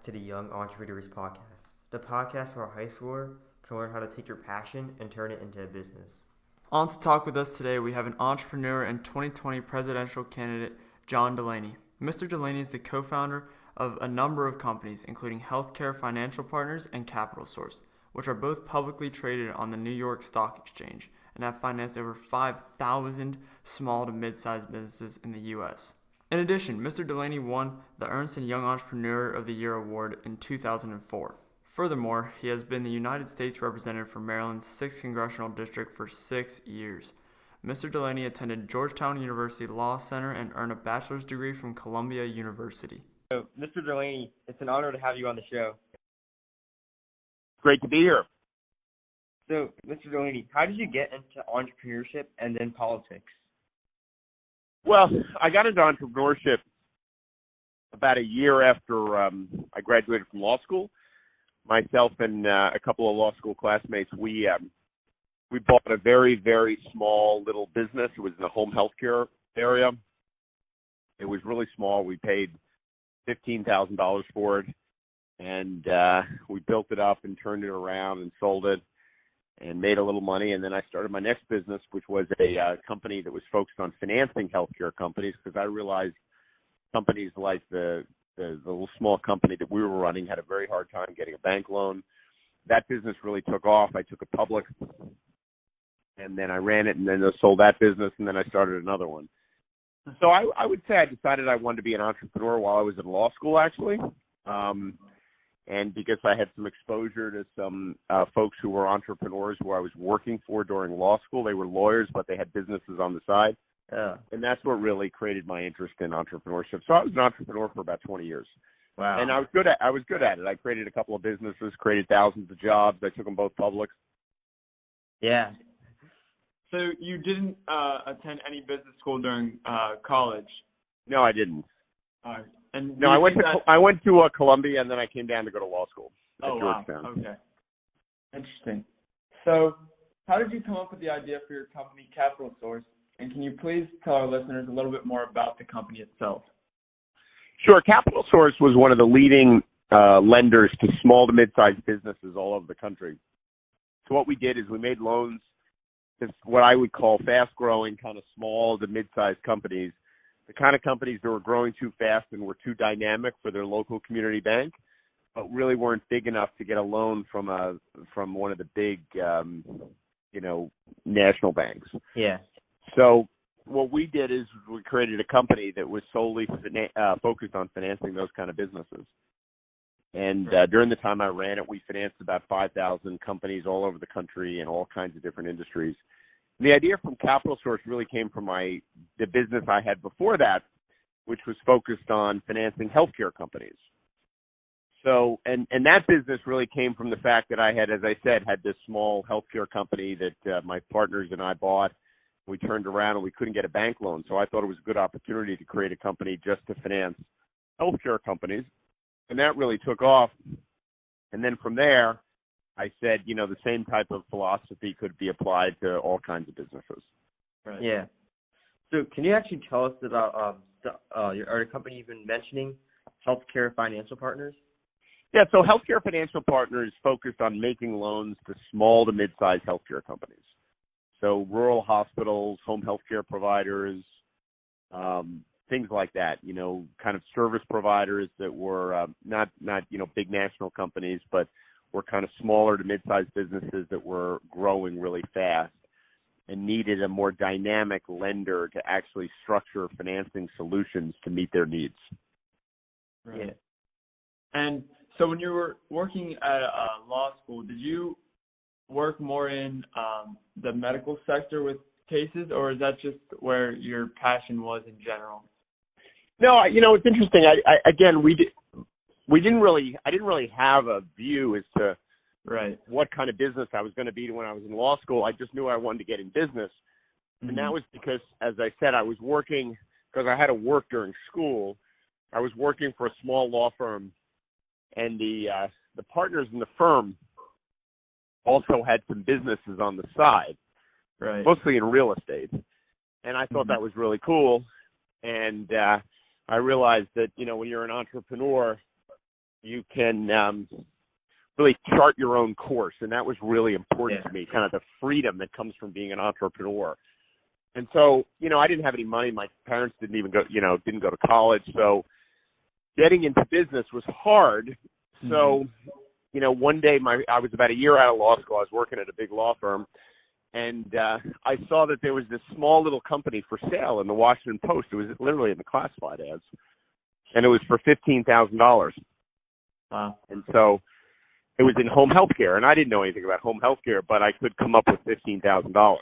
back to the Young Entrepreneurs Podcast, the podcast where a high schooler can learn how to take your passion and turn it into a business. On to talk with us today, we have an entrepreneur and 2020 presidential candidate, John Delaney. Mr. Delaney is the co-founder of a number of companies, including Healthcare Financial Partners and Capital Source, which are both publicly traded on the New York Stock Exchange and have financed over 5,000 small to mid-sized businesses in the U.S. In addition, Mr. Delaney won the Ernst & Young Entrepreneur of the Year award in 2004. Furthermore, he has been the United States representative for Maryland's 6th Congressional District for 6 years. Mr. Delaney attended Georgetown University Law Center and earned a bachelor's degree from Columbia University. So, Mr. Delaney, it's an honor to have you on the show. Great to be here. So, Mr. Delaney, how did you get into entrepreneurship and then politics? Well, I got into entrepreneurship about a year after I graduated from law school. Myself and a couple of law school classmates, we bought a very, very small little business. It was in the home healthcare area. It was really small. We paid $15,000 for it, and we built it up and turned it around and sold it and made a little money. And then I started my next business, which was a company that was focused on financing healthcare companies, because I realized companies like the little small company that we were running had a very hard time getting a bank loan. That business really took off. I took it public, and then I ran it, and then I sold that business, and then I started another one. So I would say I decided I wanted to be an entrepreneur while I was in law school, actually. And because I had some exposure to some folks who were entrepreneurs who I was working for during law school. They were lawyers, but they had businesses on the side. Yeah. And that's what really created my interest in entrepreneurship. So I was an entrepreneur for about 20 years. Wow. And I was good at it. I created a couple of businesses, created thousands of jobs. I took them both public. Yeah. So you didn't attend any business school during college? No, I didn't. And No, I went to Columbia, and then I came down to go to law school at Georgetown. Wow. Okay. Interesting. So how did you come up with the idea for your company, Capital Source? And can you please tell our listeners a little bit more about the company itself? Sure. Capital Source was one of the leading lenders to small to mid-sized businesses all over the country. So what we did is we made loans to what I would call fast-growing, kind of small to mid-sized companies, the kind of companies that were growing too fast and were too dynamic for their local community bank, but really weren't big enough to get a loan from one of the big, national banks. Yeah. So what we did is we created a company that was solely focused on financing those kind of businesses. And during the time I ran it, we financed about 5,000 companies all over the country in all kinds of different industries. And the idea from Capital Source really came from the business I had before that, which was focused on financing healthcare companies. So, and that business really came from the fact that I had, as I said, had this small healthcare company that my partners and I bought. We turned around and we couldn't get a bank loan. So I thought it was a good opportunity to create a company just to finance healthcare companies. And that really took off. And then from there, I said, the same type of philosophy could be applied to all kinds of businesses. Right. Yeah. So can you actually tell us about your company you've been mentioning, Healthcare Financial Partners? Yeah, so Healthcare Financial Partners focused on making loans to small to mid-sized healthcare companies. So rural hospitals, home healthcare providers, things like that, kind of service providers that were not big national companies, but were kind of smaller to mid-sized businesses that were growing really fast and needed a more dynamic lender to actually structure financing solutions to meet their needs. Right. Yeah. And so when you were working at law school, did you work more in the medical sector with cases, or is that just where your passion was in general? No, it's interesting. I didn't really have a view as to what kind of business I was going to be when I was in law school. I just knew I wanted to get in business. And that was because, as I said, I was working, because I had to work during school. I was working for a small law firm, and the partners in the firm also had some businesses on the side, mostly in real estate. And I thought that was really cool. And I realized that, when you're an entrepreneur, you can really chart your own course, and that was really important to me, kind of the freedom that comes from being an entrepreneur. And so, I didn't have any money. My parents didn't even go to college, so getting into business was hard. So, one day I was about a year out of law school. I was working at a big law firm, and I saw that there was this small little company for sale in the Washington Post. It was literally in the classified ads, and it was for $15,000. Wow. And so it was in home health care, and I didn't know anything about home health care, but I could come up with $15,000.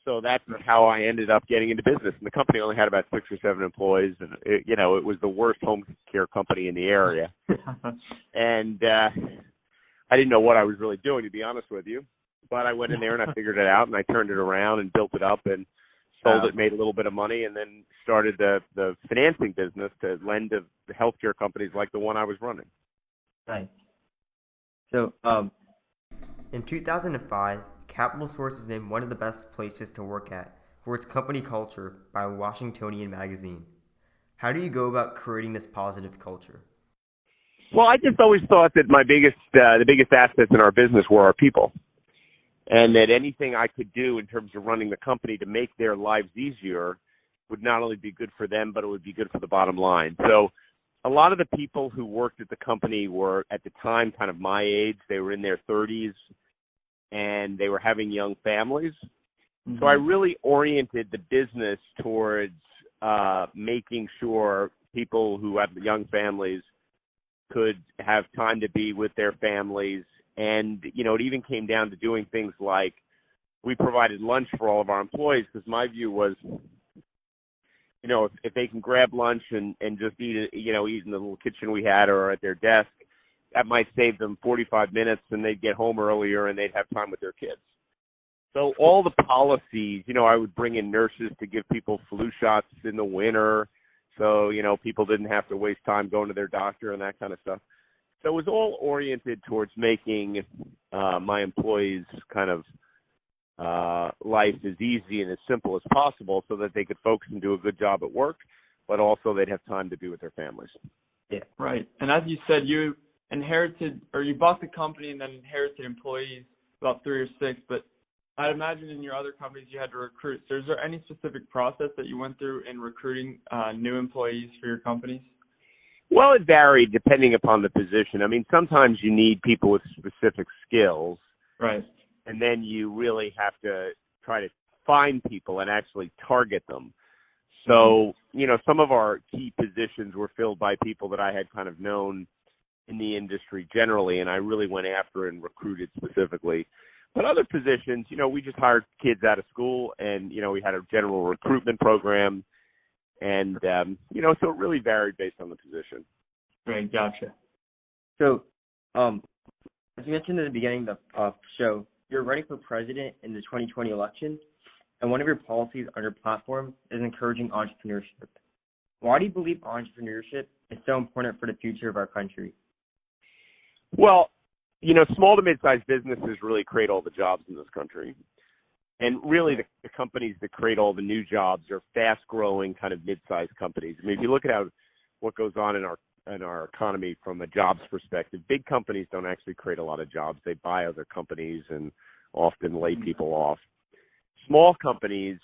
So that's how I ended up getting into business. And the company only had about 6 or 7 employees, and it was the worst home care company in the area. And I didn't know what I was really doing, to be honest with you. But I went in there and I figured it out, and I turned it around and built it up and sold it, made a little bit of money, and then started the financing business to lend to the healthcare companies like the one I was running. Nice. So, in 2005, Capital Source was named one of the best places to work at for its company culture by Washingtonian magazine. How do you go about creating this positive culture? Well, I just always thought that the biggest assets in our business were our people, and that anything I could do in terms of running the company to make their lives easier would not only be good for them, but it would be good for the bottom line. So a lot of the people who worked at the company were, at the time, kind of my age. They were in their 30s, and they were having young families. So I really oriented the business towards making sure people who have young families could have time to be with their families. And, it even came down to doing things like we provided lunch for all of our employees, because my view was, if they can grab lunch and just eat in the little kitchen we had or at their desk, that might save them 45 minutes, and they'd get home earlier and they'd have time with their kids. So all the policies, I would bring in nurses to give people flu shots in the winter, so, people didn't have to waste time going to their doctor and that kind of stuff. So it was all oriented towards making my employees' kind of life as easy and as simple as possible, so that they could focus and do a good job at work, but also they'd have time to be with their families. Yeah, right. And as you said, you bought the company and then inherited employees, about 3 or 6, but I'd imagine in your other companies you had to recruit. So is there any specific process that you went through in recruiting new employees for your companies? Well, it varied depending upon the position. I mean, sometimes you need people with specific skills. Right. And then you really have to try to find people and actually target them. So, some of our key positions were filled by people that I had kind of known in the industry generally, and I really went after and recruited specifically. But other positions, we just hired kids out of school, and, we had a general recruitment program. And, so it really varied based on the position. Right, gotcha. So, as you mentioned at the beginning of the show, you're running for president in the 2020 election, and one of your policies on your platform is encouraging entrepreneurship. Why do you believe entrepreneurship is so important for the future of our country? Well, small to mid-sized businesses really create all the jobs in this country. And really, the companies that create all the new jobs are fast-growing kind of mid-sized companies. I mean, if you look at what goes on in our economy from a jobs perspective, big companies don't actually create a lot of jobs. They buy other companies and often lay people off. Small companies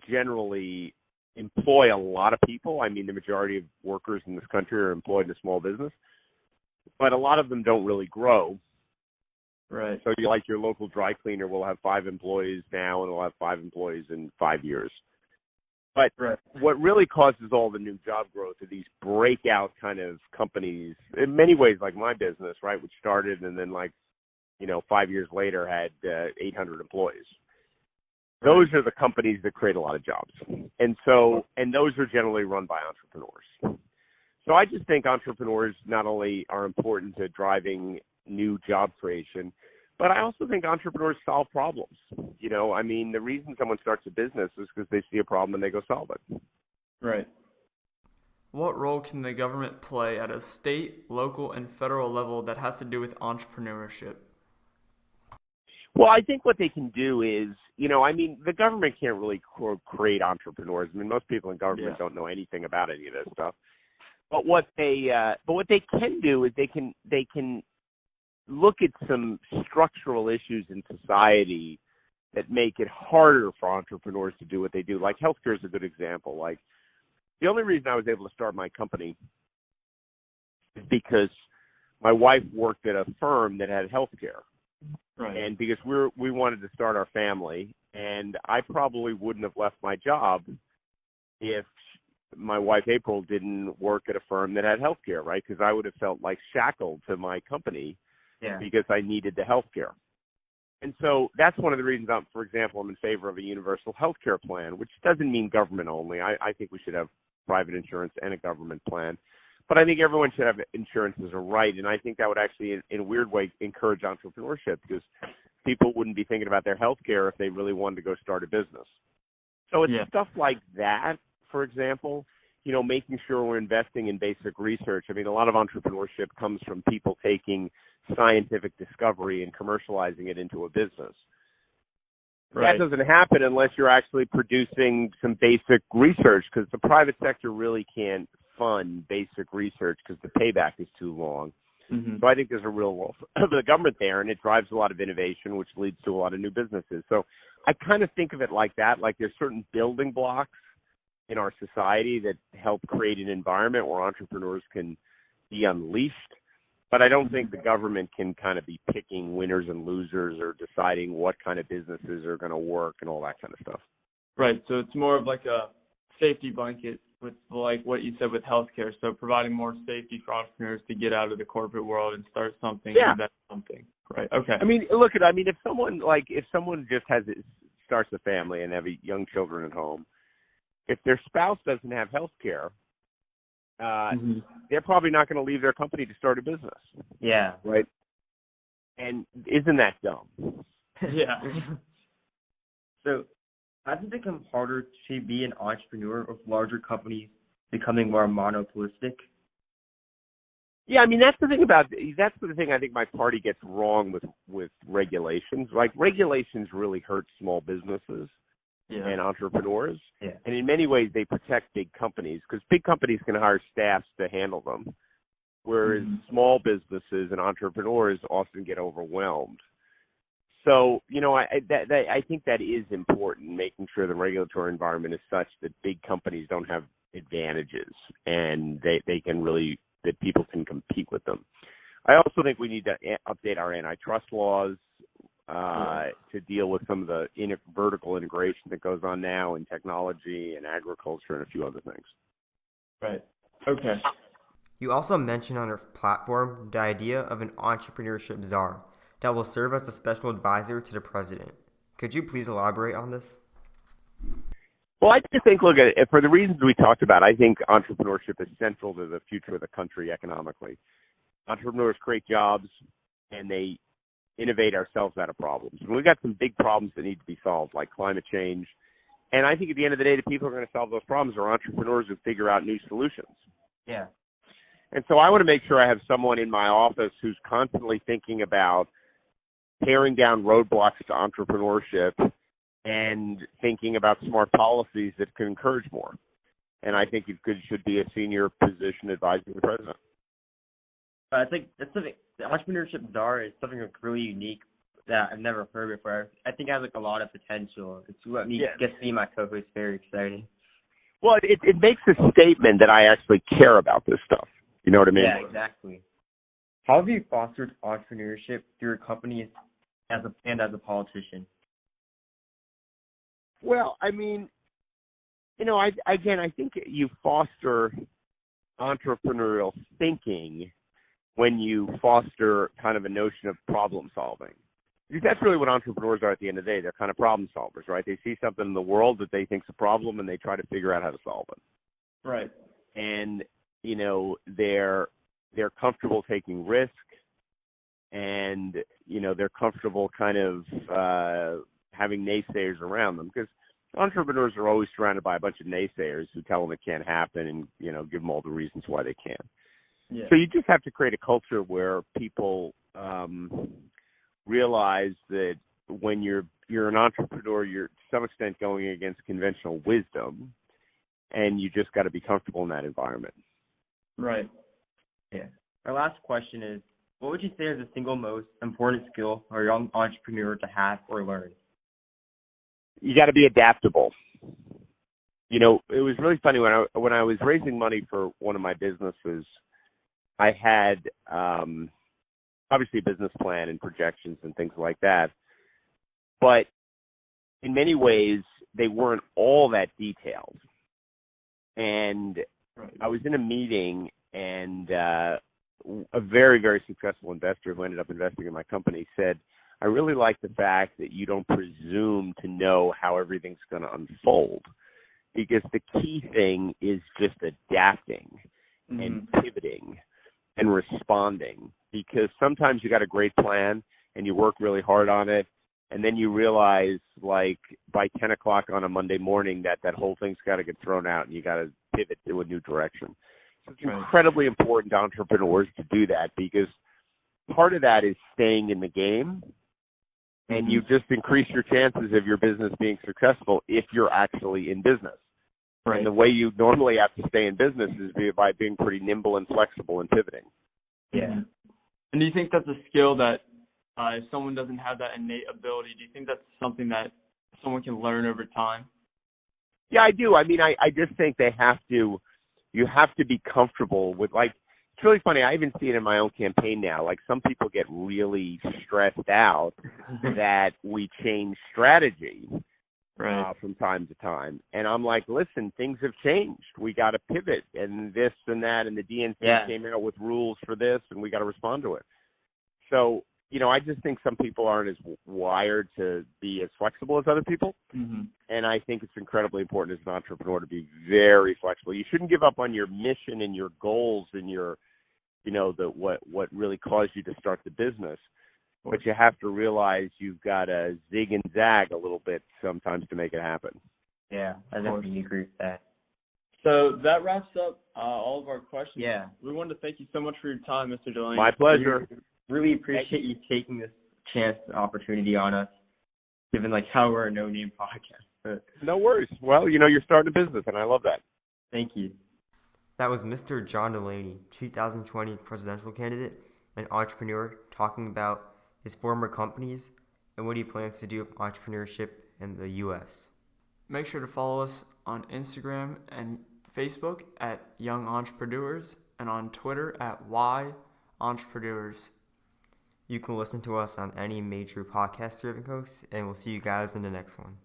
generally employ a lot of people. I mean, the majority of workers in this country are employed in a small business, but a lot of them don't really grow. Right. So your local dry cleaner will have 5 employees now, and they'll have 5 employees in 5 years. But what really causes all the new job growth are these breakout kind of companies, in many ways like my business, right, which started and then 5 years later had 800 employees. Those are the companies that create a lot of jobs. And those are generally run by entrepreneurs. So I just think entrepreneurs not only are important to driving new job creation, but I also think entrepreneurs solve problems. The reason someone starts a business is because they see a problem and they go solve it. Right. What role can the government play at a state, local, and federal level that has to do with entrepreneurship? Well, I think what they can do is, the government can't really create entrepreneurs. I mean, most people in government don't know anything about any of this stuff. But what they can do is they can look at some structural issues in society that make it harder for entrepreneurs to do what they do. Like healthcare is a good example. Like the only reason I was able to start my company is because my wife worked at a firm that had healthcare. Right. And because we wanted to start our family, and I probably wouldn't have left my job if my wife April didn't work at a firm that had healthcare, right? Because I would have felt like shackled to my company because I needed the healthcare. And so that's one of the reasons for example, I'm in favor of a universal healthcare plan, which doesn't mean government only. I think we should have private insurance and a government plan. But I think everyone should have insurance as a right, and I think that would actually, in a weird way, encourage entrepreneurship because people wouldn't be thinking about their health care if they really wanted to go start a business. So it's stuff like that, for example, making sure we're investing in basic research. I mean, a lot of entrepreneurship comes from people taking scientific discovery and commercializing it into a business. Right. That doesn't happen unless you're actually producing some basic research because the private sector really can't fund basic research because the payback is too long. Mm-hmm. So I think there's a real role for the government there, and it drives a lot of innovation, which leads to a lot of new businesses. So I kind of think of it like that, like there's certain building blocks in our society that help create an environment where entrepreneurs can be unleashed. But I don't think the government can kind of be picking winners and losers or deciding what kind of businesses are going to work and all that kind of stuff. Right. So it's more of like a safety blanket with like what you said with healthcare. So providing more safety for entrepreneurs to get out of the corporate world and start something, invest something. Right. Okay. I mean, if someone just starts a family and have young children at home, if their spouse doesn't have healthcare, they're probably not going to leave their company to start a business. Yeah. Right. And isn't that dumb? Yeah. So, has it become harder to be an entrepreneur with larger companies becoming more monopolistic? Yeah, I mean that's the thing I think my party gets wrong with regulations. Like regulations really hurt small businesses and entrepreneurs. Yeah. And in many ways they protect big companies because big companies can hire staffs to handle them, whereas small businesses and entrepreneurs often get overwhelmed. So, I think that is important, making sure the regulatory environment is such that big companies don't have advantages and they can really, that people can compete with them. I also think we need to update our antitrust laws to deal with some of the vertical integration that goes on now in technology and agriculture and a few other things. Right. Okay. You also mentioned on your platform the idea of an entrepreneurship czar that will serve as a special advisor to the president. Could you please elaborate on this? Well, I just think, for the reasons we talked about, I think entrepreneurship is central to the future of the country economically. Entrepreneurs create jobs, and they innovate ourselves out of problems. And we've got some big problems that need to be solved, like climate change. And I think at the end of the day, the people who are going to solve those problems are entrepreneurs who figure out new solutions. Yeah. And so I want to make sure I have someone in my office who's constantly thinking about tearing down roadblocks to entrepreneurship and thinking about smart policies that can encourage more. And I think it should be a senior position advising the president. I think that's something, the entrepreneurship czar is something that's really unique that I've never heard before. I think it has a lot of potential. It's what gets me and my co-host very excited. Well, it makes a statement that I actually care about this stuff. You know what I mean? Yeah, exactly. How have you fostered entrepreneurship through your company and as a politician? Well, I mean, I think you foster entrepreneurial thinking when you foster kind of a notion of problem solving. Because that's really what entrepreneurs are at the end of the day. They're kind of problem solvers, right? They see something in the world that they think's a problem and they try to figure out how to solve it. Right. And, they're comfortable taking risk and, they're comfortable kind of having naysayers around them because entrepreneurs are always surrounded by a bunch of naysayers who tell them it can't happen and, give them all the reasons why they can't. Yeah. So you just have to create a culture where people realize that when you're an entrepreneur, you're to some extent going against conventional wisdom, and you just got to be comfortable in that environment. Right. Yeah. Our last question is, what would you say is the single most important skill for a young entrepreneur to have or learn? You got to be adaptable. You know, it was really funny when I was raising money for one of my businesses. I had obviously a business plan and projections and things like that, but in many ways they weren't all that detailed. And I was in a meeting, and a very, very successful investor who ended up investing in my company said, I really like the fact that you don't presume to know how everything's going to unfold, because the key thing is just adapting and pivoting and responding, because sometimes you got a great plan and you work really hard on it, and then you realize, like, by 10 o'clock on a Monday morning that whole thing's got to get thrown out and you got to pivot to a new direction. So it's incredibly important to entrepreneurs to do that, because part of that is staying in the game, and you just increase your chances of your business being successful if you're actually in business. Right. And the way you normally have to stay in business is by being pretty nimble and flexible and pivoting. Yeah. And do you think that's a skill that if someone doesn't have that innate ability, do you think that's something that someone can learn over time? Yeah, I do. I mean, I just think you have to be comfortable with, like, it's really funny. I even see it in my own campaign now. Like, some people get really stressed out that we change strategy from time to time. And I'm like, listen, things have changed. We got to pivot, and this and that, and the DNC came out with rules for this, and we got to respond to it. So, you know, I just think some people aren't as wired to be as flexible as other people. And I think it's incredibly important as an entrepreneur to be very flexible. You shouldn't give up on your mission and your goals and your, you know, what really caused you to start the business. But you have to realize you've got to zig and zag a little bit sometimes to make it happen. Yeah, I definitely agree with that. So that wraps up all of our questions. Yeah. We wanted to thank you so much for your time, Mr. Delaney. My pleasure. Really appreciate you taking this chance and opportunity on us, given like how we're a no-name podcast. But no worries. Well, you know, you're starting a business, and I love that. Thank you. That was Mr. John Delaney, 2020 presidential candidate and entrepreneur, talking about his former companies and what he plans to do with entrepreneurship in the U.S. Make sure to follow us on Instagram and Facebook at Young Entrepreneurs, and on Twitter at Y Entrepreneurs. You can listen to us on any major podcast serving host, and we'll see you guys in the next one.